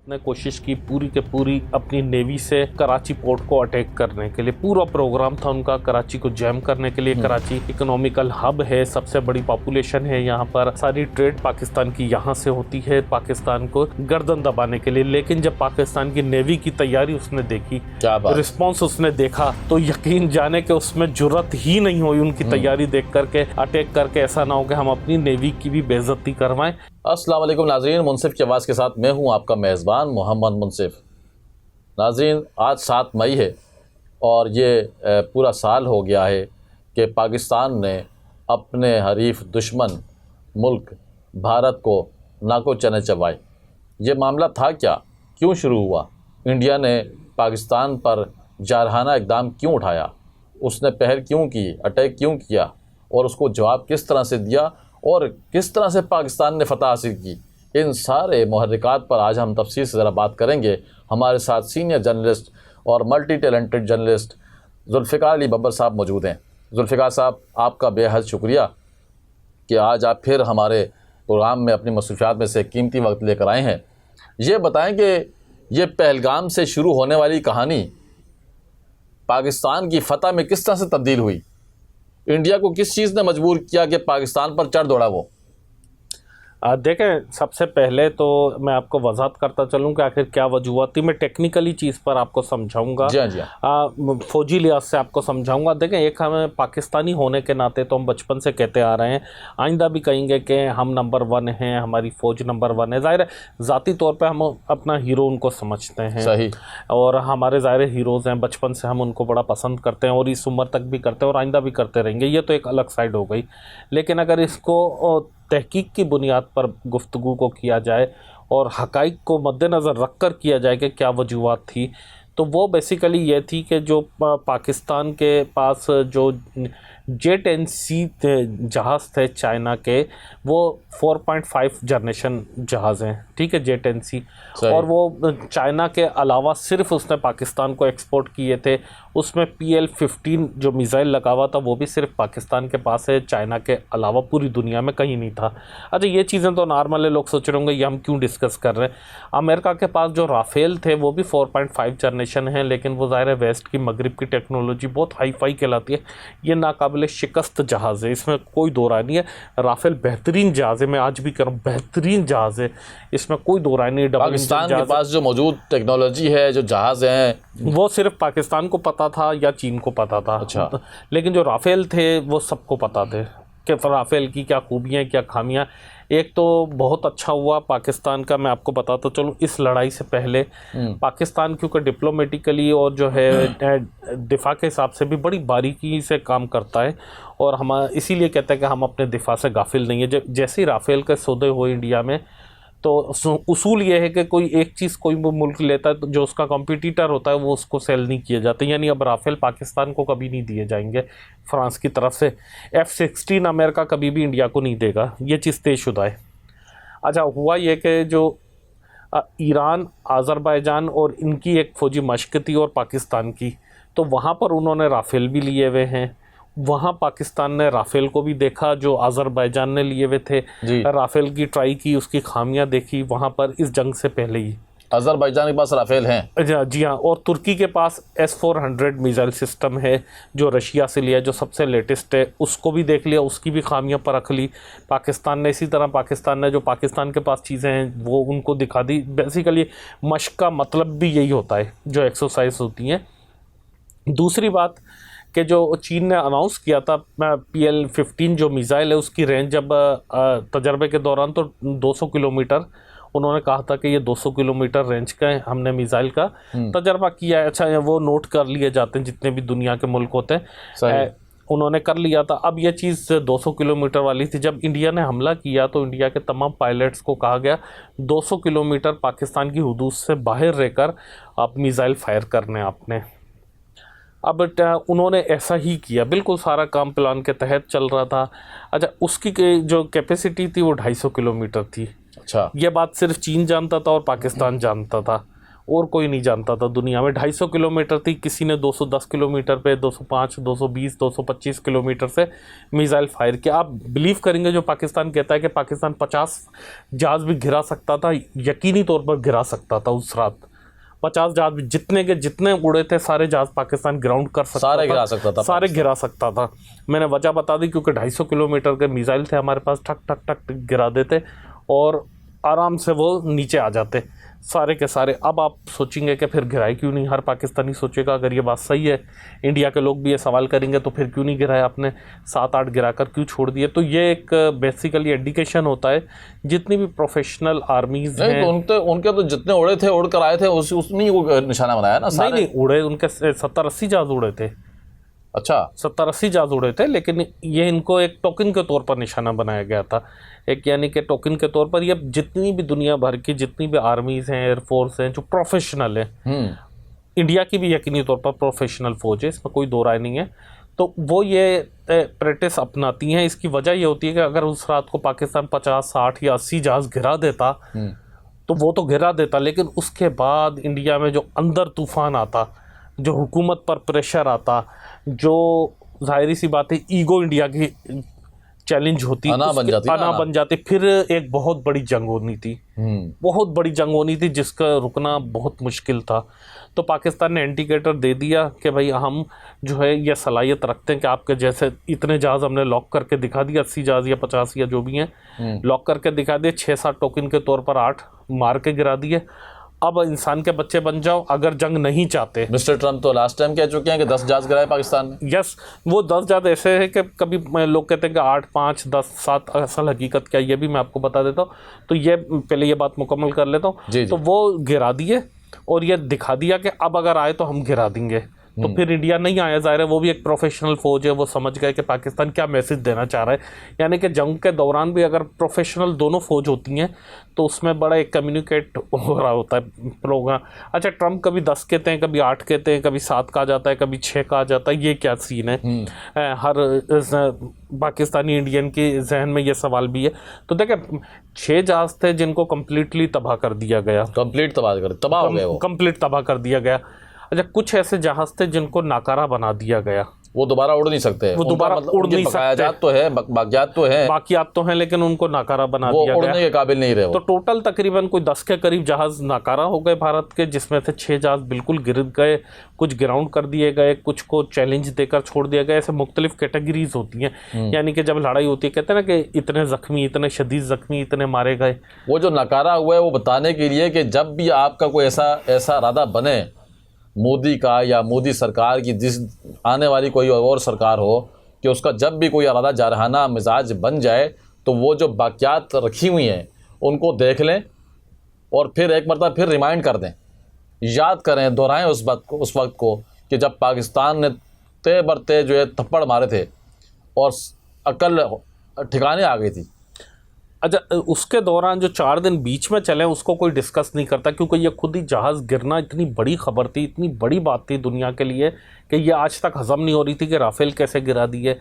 ने कोशिश की पूरी के पूरी अपनी नेवी से कराची पोर्ट को अटैक करने के लिए। पूरा प्रोग्राम था उनका कराची को जैम करने के लिए। कराची इकोनॉमिकल हब है, सबसे बड़ी पॉपुलेशन है यहाँ पर, सारी ट्रेड पाकिस्तान की यहाँ से होती है, पाकिस्तान को गर्दन दबाने के लिए। लेकिन जब पाकिस्तान की नेवी की तैयारी उसने देखी, रिस्पॉन्स उसने देखा, तो यकीन जाने के उसमें जुर्रत ही नहीं हुई उनकी तैयारी देख करके अटैक करके ऐसा ना हो कि हम अपनी नेवी की भी बेइज्जती करवाएं। अस्सलाम वालेकुम नाज़रीन, मुनसिफ की आवाज़ के साथ मैं हूं आपका मेज़बान मोहम्मद मुनसिफ। नाज़रीन, आज 7 मई है और ये पूरा साल हो गया है कि पाकिस्तान ने अपने हरीफ दुश्मन मुल्क भारत को नाको चने चबाए। ये मामला था क्या, क्यों शुरू हुआ, इंडिया ने पाकिस्तान पर जारहाना इक़दाम क्यों उठाया, उसने पहल क्यों की, अटैक क्यों किया और उसको जवाब किस तरह से दिया और किस तरह से पाकिस्तान ने फतह हासिल की, इन सारे मुहर्रिकात पर आज हम तफसील से ज़रा बात करेंगे। हमारे साथ सीनियर जर्नलिस्ट और multi talented journalist Zulfiqar Ali Babbar sahab मौजूद हैं। जुल्फ़िकार साहब, आपका बेहद शुक्रिया कि आज आप फिर हमारे प्रोग्राम में अपनी मसरूफ़ियात में से कीमती वक्त लेकर आए हैं। ये बताएं कि ये पहलगाम से शुरू होने वाली कहानी पाकिस्तान की फ़तह में किस तरह से तब्दील हुई, इंडिया को किस चीज़ ने मजबूर किया कि पाकिस्तान पर चढ़ दौड़ा वो? देखें, सबसे पहले तो मैं आपको वजाहत करता चलूँ कि आखिर क्या वजूहत थी। मैं टेक्निकली चीज़ पर आपको समझाऊंगा, जी हाँ। फौजी लिहाज से आपको समझाऊंगा। देखें, एक हमें पाकिस्तानी होने के नाते तो हम बचपन से कहते आ रहे हैं, आइंदा भी कहेंगे कि हम नंबर 1 हैं, हमारी फ़ौज नंबर 1 है। ज़ाहिर है ज़ाती तौर पर हम अपना हीरो उनको समझते हैं, सही, और हमारे ज़ाहिर हीरोज़ हैं, बचपन से हम उनको बड़ा पसंद करते हैं और इस उम्र तक भी करते हैं और आइंदा भी करते रहेंगे। ये तो एक अलग साइड हो गई। लेकिन अगर इसको तहकीक की बुनियाद पर गुफ्तगू को किया जाए और हक़ाइक़ को मद्देनज़र रख कर किया जाए कि क्या वजूहत थी, तो वो बेसिकली ये थी कि जो पाकिस्तान के पास जो J-10C जहाज़ थे चाइना के, वो 4.5 जनरेशन जहाज़ हैं, ठीक है, J-10C, और वो चाइना के अलावा सिर्फ उसने पाकिस्तान को एक्सपोर्ट किए थे। उसमें PL-15 जो मिज़ाइल लगा हुआ था वो भी सिर्फ पाकिस्तान के पास है, चाइना के अलावा पूरी दुनिया में कहीं नहीं था। अच्छा, ये चीज़ें तो नॉर्मल है, लोग सोच रहे होंगे ये हम क्यों डिस्कस कर रहे हैं। अमेरिका के पास जो राफेल थे वो भी 4.5 जनरेशन है, लेकिन वो ज़ाहिर है वेस्ट की मगरिब की टेक्नोलॉजी बहुत हाई फाई कहलाती है। ये नाकाबिल शिकस्त जहाज़ है, इसमें कोई दो राय नहीं है। राफेल बेहतरीन जहाज़ है, मैं आज भी कह रहा हूँ बेहतरीन जहाज़ है, इसमें कोई दो राय नहीं। पाकिस्तान के पास जो मौजूद टेक्नोलॉजी है, जो जहाज़ हैं, वो सिर्फ पाकिस्तान को पता था या चीन को पता था। अच्छा, लेकिन जो राफेल थे वो सबको पता थे कि राफेल की क्या खूबियाँ क्या खामियाँ। एक तो बहुत अच्छा हुआ पाकिस्तान का, मैं आपको बताता चलूँ, इस लड़ाई से पहले पाकिस्तान क्योंकि डिप्लोमेटिकली और जो है दिफा के हिसाब से भी बड़ी बारीकी से काम करता है, और हम इसीलिए कहते हैं कि हम अपने दिफा से गाफिल नहीं है। जैसे ही राफेल के सौदे हुए इंडिया में, तो उसूल ये है कि कोई एक चीज़ कोई मुल्क लेता है तो जो उसका कॉम्पिटिटर होता है वो उसको सेल नहीं किए जाते। यानी अब राफेल पाकिस्तान को कभी नहीं दिए जाएंगे फ्रांस की तरफ से। F-16 अमेरिका कभी भी इंडिया को नहीं देगा, ये चीज़ तयशुदा है। अच्छा, हुआ ये कि जो ईरान, आज़रबाईजान और इनकी एक फ़ौजी मशक़ थी और पाकिस्तान की, तो वहाँ पर उन्होंने राफेल भी लिए हुए हैं। वहाँ पाकिस्तान ने राफेल को भी देखा जो आज़रबाईजान ने लिए हुए थे, राफेल की ट्राई की, उसकी खामियां देखी वहाँ पर इस जंग से पहले ही। आज़रबाईजान के पास राफेल हैं, जी हाँ, और तुर्की के पास S-400 मिसाइल सिस्टम है जो रशिया से लिया, जो सबसे लेटेस्ट है, उसको भी देख लिया, उसकी भी खामियां परख ली पाकिस्तान ने। इसी तरह पाकिस्तान ने जो पाकिस्तान के पास चीज़ें हैं वो उनको दिखा दी। बेसिकली मशक़ का मतलब भी यही होता है, जो एक्सरसाइज होती हैं। दूसरी बात कि जो चीन ने अनाउंस किया था PL-15 जो मिज़ाइल है, उसकी रेंज जब तजर्बे के दौरान तो 200 किलोमीटर उन्होंने कहा था कि ये 200 किलोमीटर रेंज का हमने मिज़ाइल का तजर्बा किया है। अच्छा, वो नोट कर लिए जाते हैं जितने भी दुनिया के मुल्क होते हैं, उन्होंने कर लिया था। अब ये चीज़ 200 किलोमीटर वाली थी। जब इंडिया ने हमला किया तो इंडिया के तमाम पायलट्स को कहा गया 200 किलोमीटर पाकिस्तान की हुदूद से बाहर रहकर आप मिज़ाइल फायर करने आपने। अब उन्होंने ऐसा ही किया, बिल्कुल सारा काम प्लान के तहत चल रहा था। अच्छा, उसकी जो कैपेसिटी थी वो 250 किलोमीटर थी। अच्छा, ये बात सिर्फ चीन जानता था और पाकिस्तान जानता था। और कोई नहीं जानता था दुनिया में। 250 किलोमीटर थी, किसी ने 210 किलोमीटर पे, 205, 220, 225 किलोमीटर से मिसाइल फायर किया। आप बिलीव करेंगे जो पाकिस्तान कहता है कि पाकिस्तान 50 जहाज भी गिरा सकता था, यकीनी तौर पर गिरा सकता था उस रात। 50 जहाज भी जितने के जितने उड़े थे, सारे जहाज पाकिस्तान ग्राउंड कर सकता सारे था, गिरा सकता था, सारे गिरा सकता था। मैंने वजह बता दी, क्योंकि 250 किलोमीटर के मिसाइल थे हमारे पास, ठक ठक ठक गिरा देते और आराम से वो नीचे आ जाते सारे के सारे। अब आप सोचेंगे कि फिर गिराए क्यों नहीं, हर पाकिस्तानी सोचेगा अगर ये बात सही है, इंडिया के लोग भी ये सवाल करेंगे तो फिर क्यों नहीं गिराया आपने, 7-8 गिराकर क्यों छोड़ दिए। तो ये एक बेसिकली इंडिकेशन होता है जितनी भी प्रोफेशनल आर्मीज हैं, तो उनके तो जितने उड़े थे, उड़ कर आए थे, उसने वो निशाना बनाया ना सारे। नहीं उड़े, उनके 70-80 जहाज उड़े थे। अच्छा, 70-80 जहाज उड़े थे, लेकिन ये इनको एक टोकन के तौर पर निशाना बनाया गया था, एक यानी कि टोकन के तौर पर। ये जितनी भी दुनिया भर की जितनी भी आर्मीज हैं, एयरफोर्स हैं जो प्रोफेशनल है, इंडिया की भी यकीनी तौर पर प्रोफेशनल फौज है, इसमें कोई दो राय नहीं है, तो वो ये प्रैक्टिस अपनाती हैं। इसकी वजह ये होती है कि अगर उस रात को पाकिस्तान 50, 60 या 80 जहाज गिरा देता तो वो तो गिरा देता, लेकिन उसके बाद इंडिया में जो अंदर तूफान आता, जो हुकूमत पर प्रेशर आता, जो जाहिर सी बात है ईगो इंडिया की चैलेंज होती, अना बन जाती, फिर एक बहुत बड़ी जंग होनी थी, बहुत बड़ी जंग होनी थी जिसका रुकना बहुत मुश्किल था। तो पाकिस्तान ने इंडिकेटर दे दिया कि भाई हम जो है ये सलाहियत रखते हैं कि आपके जैसे इतने जहाज़ हमने लॉक करके दिखा दिया, 80 जहाज़ या 50 या जो भी हैं लॉक करके दिखा दिए, 6-7 टोकन के तौर पर 8 मार के गिरा दिए। अब इंसान के बच्चे बन जाओ अगर जंग नहीं चाहते। मिस्टर ट्रम्प तो लास्ट टाइम कह चुके हैं कि 10 जहाज गिराए पाकिस्तान ने। यस, वो 10 जहाज ऐसे है कि कभी लोग कहते हैं कि 8, 5, 10, 7, असल हकीकत क्या ये भी मैं आपको बता देता हूँ। तो ये पहले ये बात मुकम्मल कर लेता हूँ। तो वो गिरा दिए और ये दिखा दिया कि अब अगर आए तो हम गिरा देंगे। तो फिर इंडिया नहीं आया, ज़ाहिर है वो भी एक प्रोफेशनल फौज है, वो समझ गए कि पाकिस्तान क्या मैसेज देना चाह रहा है। यानी कि जंग के दौरान भी अगर प्रोफेशनल दोनों फौज होती हैं तो उसमें बड़ा एक कम्युनिकेट हो रहा होता है प्रोग्राम। अच्छा, ट्रम्प कभी 10 कहते हैं, कभी 8 कहते हैं, कभी 7 कहा जाता है, कभी 6 कहा जाता है, ये क्या सीन है? हर पाकिस्तानी इंडियन के जहन में ये सवाल भी है। तो देखें, 6 जहाज थे जिनको कम्प्लीटली तबाह कर दिया गया, तबाह हो गए, कंप्लीट तबाह कर दिया गया। अच्छा, कुछ ऐसे जहाज थे जिनको नाकारा बना दिया गया, वो दोबारा उड़ नहीं सकते, वो दोबारा उड़ नहीं सकते, तो है, बाकियात तो हैं, लेकिन उनको नाकारा बना दिया गया, उड़ने के काबिल नहीं रहे। तो टोटल तकरीबन कोई 10 के करीब जहाज नाकारा हो गए भारत के, जिसमें से 6 जहाज बिल्कुल गिर गए, कुछ ग्राउंड कर दिए गए, कुछ को चैलेंज देकर छोड़ दिया गया। ऐसे मुख्तलिफ कैटेगरीज होती हैं, यानी कि जब लड़ाई होती है कहते हैं ना कि इतने जख्मी, इतने शदीद जख्मी, इतने मारे गए। वो जो नकारा हुआ है वो बताने के लिए कि जब भी आपका कोई ऐसा इरादा बने, मोदी का या मोदी सरकार की, जिस आने वाली कोई और सरकार हो, कि उसका जब भी कोई इरादा जारहाना मिजाज बन जाए तो वो जो बाकियात रखी हुई हैं उनको देख लें और फिर एक मरतबा फिर रिमाइंड कर दें, याद करें, दोहराएं उस वक्त को कि जब पाकिस्तान ने ते बरते जो है थप्पड़ मारे थे और अकल ठिकाने आ गई थी। अच्छा, उसके दौरान जो 4 दिन बीच में चले उसको कोई डिस्कस नहीं करता, क्योंकि ये खुद ही जहाज़ गिरना इतनी बड़ी खबर थी, इतनी बड़ी बात थी दुनिया के लिए कि ये आज तक हज़म नहीं हो रही थी कि राफेल कैसे गिरा दिए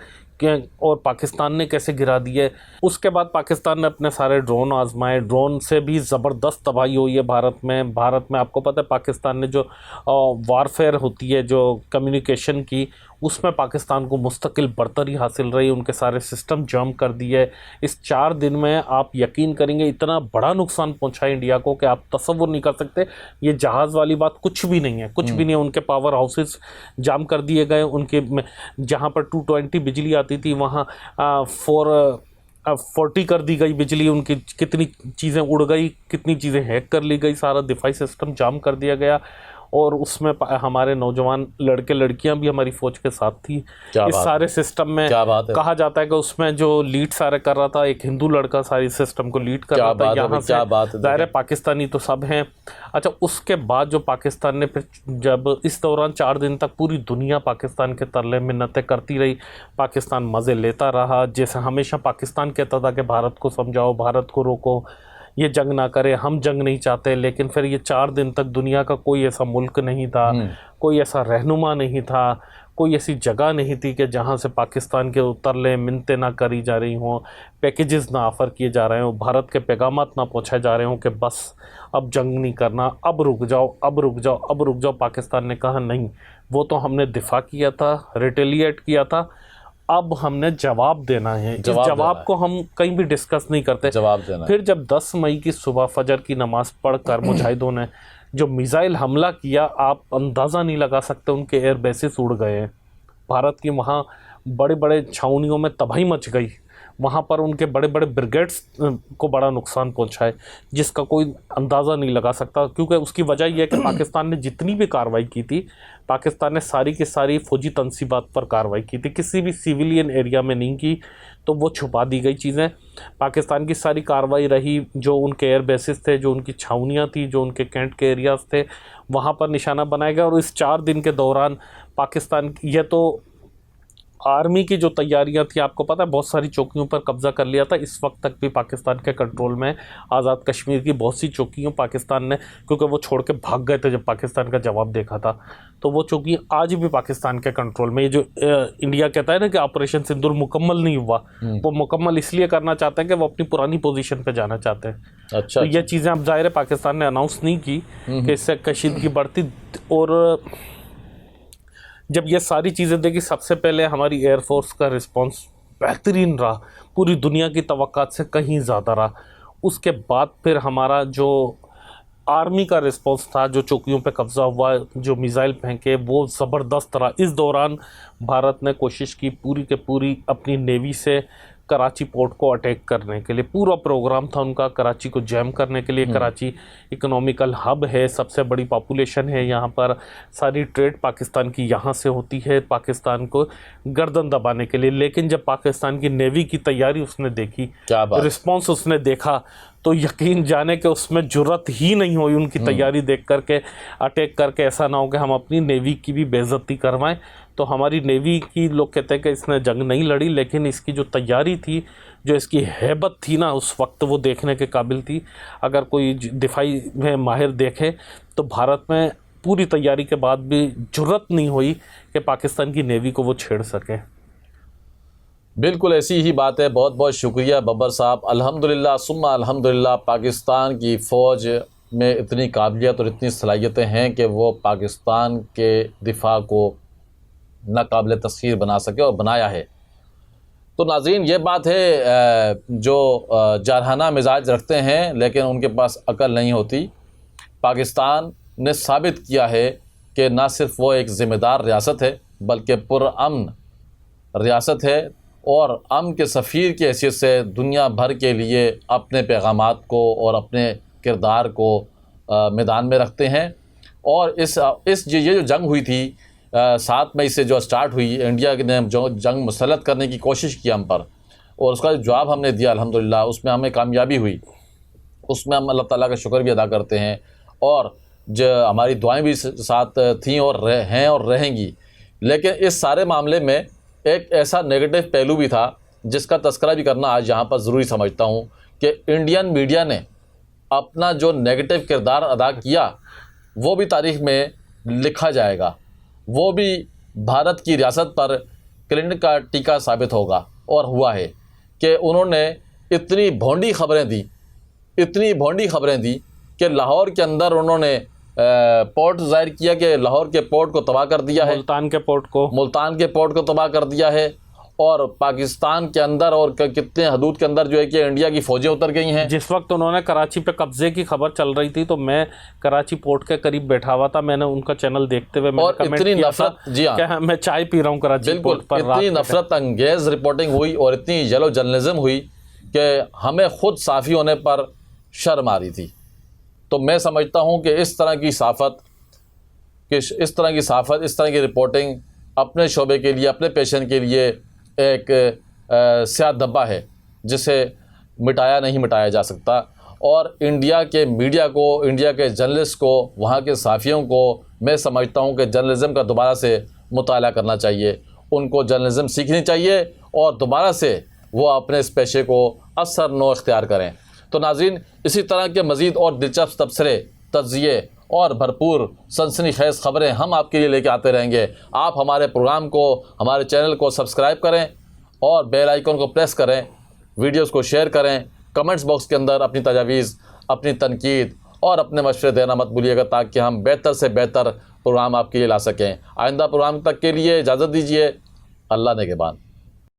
और पाकिस्तान ने कैसे गिरा दिए। उसके बाद पाकिस्तान ने अपने सारे ड्रोन आजमाए, ड्रोन से भी ज़बरदस्त तबाही हुई है भारत में। आपको पता है पाकिस्तान ने जो वारफेयर होती है, जो कम्युनिकेशन की, उसमें पाकिस्तान को मुस्तकिल बरतरी हासिल रही, उनके सारे सिस्टम जम कर दिए। इस 4 दिन में आप यकीन करेंगे इतना बड़ा नुकसान पहुंचा इंडिया को कि आप तसव्वुर नहीं कर सकते। ये जहाज़ वाली बात कुछ भी नहीं है, कुछ भी नहीं है। उनके पावर हाउसेस जाम कर दिए गए, उनके जहाँ पर 220 बिजली आती थी वहाँ 440 कर दी गई बिजली। उनकी कितनी चीज़ें उड़ गई, कितनी चीज़ें हैक कर ली गई, सारा दिफाई सिस्टम जाम कर दिया गया। और उसमें हमारे नौजवान लड़के लड़कियां भी हमारी फ़ौज के साथ थी इस सारे सिस्टम में। कहा जाता है कि उसमें जो लीड सारे कर रहा था, एक हिंदू लड़का सारी सिस्टम को लीड कर रहा था। यहाँ से ज़ाहिर पाकिस्तानी तो सब हैं। अच्छा, उसके बाद जो पाकिस्तान ने फिर जब इस दौरान 4 दिन तक पूरी दुनिया पाकिस्तान के तरले मिन्नतें करती रही, पाकिस्तान मज़े लेता रहा, जैसे हमेशा पाकिस्तान कहता था कि भारत को समझाओ, भारत को रोको, ये जंग ना करे, हम जंग नहीं चाहते। लेकिन फिर ये 4 दिन तक दुनिया का कोई ऐसा मुल्क नहीं था, कोई ऐसा रहनुमा नहीं था, कोई ऐसी जगह नहीं थी कि जहाँ से पाकिस्तान के उतरले मिन्नतें ना करी जा रही हों, पैकेजेस ना ऑफ़र किए जा रहे हों, भारत के पैगामात ना पहुँचाए जा रहे हों कि बस अब जंग नहीं करना, अब रुक जाओ, अब रुक जाओ, अब रुक जाओ। पाकिस्तान ने कहा नहीं, वो तो हमने दिफा किया था, रिटेलिएट किया था, अब हमने जवाब देना है। इस जवाब को हम कहीं भी डिस्कस नहीं करते। जवाब देना। फिर जब 10 मई की सुबह फजर की नमाज़ पढ़कर मुजाहिदों ने जो मिसाइल हमला किया, आप अंदाज़ा नहीं लगा सकते, उनके एयर बेसिस उड़ गए हैं। भारत की वहाँ बड़े बड़े छावनियों में तबाही मच गई, वहाँ पर उनके बड़े बड़े ब्रिगेड्स को बड़ा नुकसान पहुँचा है, जिसका कोई अंदाज़ा नहीं लगा सकता। क्योंकि उसकी वजह यह है कि पाकिस्तान ने जितनी भी कार्रवाई की थी, पाकिस्तान ने सारी की सारी फ़ौजी तनसीबात पर कार्रवाई की थी, किसी भी सिविलियन एरिया में नहीं की, तो वो छुपा दी गई चीज़ें। पाकिस्तान की सारी कार्रवाई रही जो उनके एयर बेसिस थे, जो उनकी छावनियाँ थी, जो उनके कैंट के एरियाज़ थे, वहाँ पर निशाना बनाया गया। और इस 4 दिन के दौरान पाकिस्तान, यह तो आर्मी की जो तैयारियां थी, आपको पता है बहुत सारी चौकियों पर कब्ज़ा कर लिया था। इस वक्त तक भी पाकिस्तान के कंट्रोल में आज़ाद कश्मीर की बहुत सी चौकियों पाकिस्तान ने, क्योंकि वो छोड़ के भाग गए थे जब पाकिस्तान का जवाब देखा था, तो वो चौकी आज भी पाकिस्तान के कंट्रोल में। ये जो इंडिया कहता है ना कि ऑपरेशन सिंदूर मुकम्मल नहीं हुआ, वो मुकम्मल इसलिए करना चाहते हैं कि वो अपनी पुरानी पोजीशन पे जाना चाहते हैं। अच्छा, तो ये चीज़ें अब ज़ाहिर है पाकिस्तान ने अनाउंस नहीं की कि इससे कशीदगी बढ़ती। और जब ये सारी चीज़ें देखी, सबसे पहले हमारी एयरफोर्स का रिस्पांस बेहतरीन रहा, पूरी दुनिया की तवक्कात से कहीं ज़्यादा रहा। उसके बाद फिर हमारा जो आर्मी का रिस्पांस था, जो चौकियों पे कब्ज़ा हुआ, जो मिसाइल फेंके, वो ज़बरदस्त रहा। इस दौरान भारत ने कोशिश की पूरी के पूरी अपनी नेवी से कराची पोर्ट को अटैक करने के लिए। पूरा प्रोग्राम था उनका कराची को जैम करने के लिए। कराची इकोनॉमिकल हब है, सबसे बड़ी पॉपुलेशन है यहाँ पर, सारी ट्रेड पाकिस्तान की यहाँ से होती है, पाकिस्तान को गर्दन दबाने के लिए। लेकिन जब पाकिस्तान की नेवी की तैयारी उसने देखी, रिस्पॉन्स उसने देखा, तो यकीन जाने कि उसमें जुर्रत ही नहीं हुई उनकी तैयारी देख करके अटैक करके ऐसा ना हो कि हम अपनी नेवी की भी बेइज्जती करवाएं। तो हमारी नेवी की लोग कहते हैं कि इसने जंग नहीं लड़ी, लेकिन इसकी जो तैयारी थी, जो इसकी हैबत थी ना, उस वक्त वो देखने के काबिल थी। अगर कोई दिफाई में माहिर देखे तो भारत में पूरी तैयारी के बाद भी जुर्रत नहीं हुई कि पाकिस्तान की नेवी को वो छेड़ सके। बिल्कुल ऐसी ही बात है। बहुत बहुत शुक्रिया बब्बर साहब। अल्हम्दुलिल्लाह सुम्मा अल्हम्दुलिल्लाह, पाकिस्तान की फ़ौज में इतनी काबिलियत और इतनी सलाहियतें हैं कि वो पाकिस्तान के दिफा को नाकाबिल तस्खीर बना सके, और बनाया है। तो नाज़रीन, ये बात है जो जारहाना मिजाज रखते हैं लेकिन उनके पास अकल नहीं होती। पाकिस्तान ने साबित किया है कि ना सिर्फ वो एक ज़िम्मेदार रियासत है बल्कि पुरअमन रियासत है, और अमन के सफ़ीर की हैसियत से दुनिया भर के लिए अपने पैगामात को और अपने किरदार को मैदान में रखते हैं। और ये जो जंग हुई थी 7 मई से जो स्टार्ट हुई, इंडिया ने जो जंग मुसल्लत करने की कोशिश की हम पर, और उसका जो जवाब हमने दिया अल्हम्दुलिल्लाह, उसमें हमें कामयाबी हुई। उसमें हम अल्लाह ताला का शुक्र भी अदा करते हैं, और जो हमारी दुआएं भी साथ थीं और हैं और रहेंगी। लेकिन इस सारे मामले में एक ऐसा नेगेटिव पहलू भी था जिसका तस्करा भी करना आज यहाँ पर ज़रूरी समझता हूँ कि इंडियन मीडिया ने अपना जो नेगेटिव किरदार अदा किया वो भी तारीख़ में लिखा जाएगा, वो भी भारत की रियासत पर क्लिंट का टीका साबित होगा। और हुआ है कि उन्होंने इतनी भोंडी खबरें दी, इतनी भोंडी खबरें दी कि लाहौर के अंदर उन्होंने पोर्ट ज़ाहिर किया कि लाहौर के पोर्ट को तबाह कर दिया है, मुल्तान के पोर्ट को तबाह कर दिया है, और पाकिस्तान के अंदर और कितने हदूद के अंदर जो है कि इंडिया की फ़ौजें उतर गई हैं। जिस वक्त उन्होंने कराची पे कब्जे की खबर चल रही थी तो मैं कराची पोर्ट के करीब बैठा हुआ था, मैंने उनका चैनल देखते हुए और इतनी नफरत, जी हाँ, मैं चाय पी रहा हूँ कराची पोर्ट पर, इतनी नफरत अंगेज़ रिपोर्टिंग हुई और इतनी येलो जर्नलिज्म हुई कि हमें खुद साफ़ी होने पर शर्म आ रही थी। तो मैं समझता हूँ कि इस तरह की साफ़त, इस तरह की रिपोर्टिंग अपने शोबे के लिए, अपने पेशन के लिए एक स्याह धब्बा है जिसे नहीं मिटाया जा सकता। और इंडिया के मीडिया को, इंडिया के जर्नलिस्ट को, वहाँ के सहाफ़ियों को मैं समझता हूँ कि जर्नलिज़म का दोबारा से मुताला करना चाहिए, उनको जर्नलिज़म सीखनी चाहिए और दोबारा से वो अपने इस पेशे को असर नो इख्तियार करें। तो नाज़रीन, इसी तरह के मज़ीद और दिलचस्प तबसरे, तज्ज़िये और भरपूर सनसनीखेज खबरें हम आपके लिए लेके आते रहेंगे। आप हमारे प्रोग्राम को, हमारे चैनल को सब्सक्राइब करें और बेल आइकन को प्रेस करें, वीडियोस को शेयर करें, कमेंट्स बॉक्स के अंदर अपनी तजावीज़, अपनी तनकीद और अपने मशवरे देना मत भूलिएगा, ताकि हम बेहतर से बेहतर प्रोग्राम आपके लिए ला सकें। आइंदा प्रोग्राम तक के लिए इजाज़त दीजिए। अल्लाह ने के बाद।